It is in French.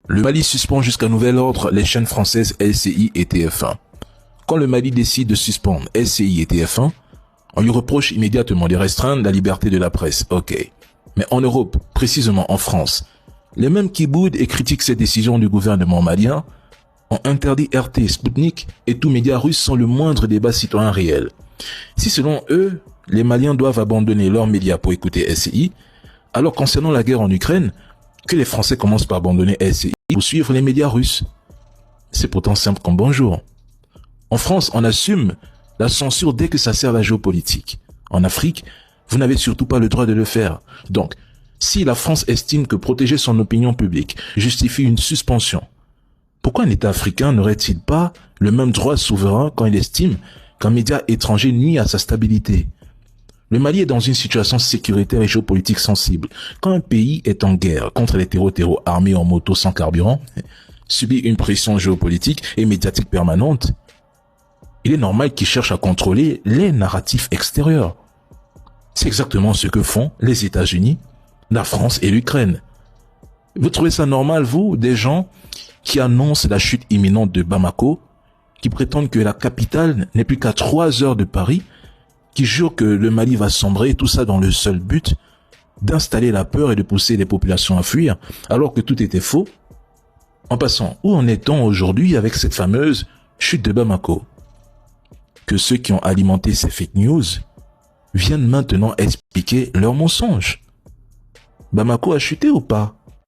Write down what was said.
Le Mali suspend jusqu'à nouvel ordre les chaînes françaises LCI et TF1. Quand le Mali décide de suspendre LCI et TF1, on lui reproche immédiatement de restreindre la liberté de la presse. Ok. Mais en Europe, précisément en France, les mêmes qui boudent et critiquent cette décision du gouvernement malien ont interdit RT, Sputnik et tous médias russes sans le moindre débat citoyen réel. Si selon eux, les Maliens doivent abandonner leurs médias pour écouter LCI, alors concernant la guerre en Ukraine, que les Français commencent par abandonner LCI pour suivre les médias russes. C'est pourtant simple comme bonjour. En France, on assume la censure dès que ça sert la géopolitique. En Afrique, vous n'avez surtout pas le droit de le faire. Donc, si la France estime que protéger son opinion publique justifie une suspension, pourquoi un État africain n'aurait-il pas le même droit souverain quand il estime qu'un média étranger nuit à sa stabilité? Le Mali est dans une situation sécuritaire et géopolitique sensible. Quand un pays est en guerre contre les terreaux armés en moto sans carburant, subit une pression géopolitique et médiatique permanente, il est normal qu'il cherche à contrôler les narratifs extérieurs. C'est exactement ce que font les États-Unis, la France et l'Ukraine. Vous trouvez ça normal, vous, des gens qui annoncent la chute imminente de Bamako, qui prétendent que la capitale n'est plus qu'à 3 heures de Paris, qui jurent que le Mali va sombrer, tout ça dans le seul but d'installer la peur et de pousser les populations à fuir, alors que tout était faux? En passant, où en est-on aujourd'hui avec cette fameuse chute de Bamako? Que ceux qui ont alimenté ces fake news viennent maintenant expliquer leurs mensonges. Bamako a chuté ou pas?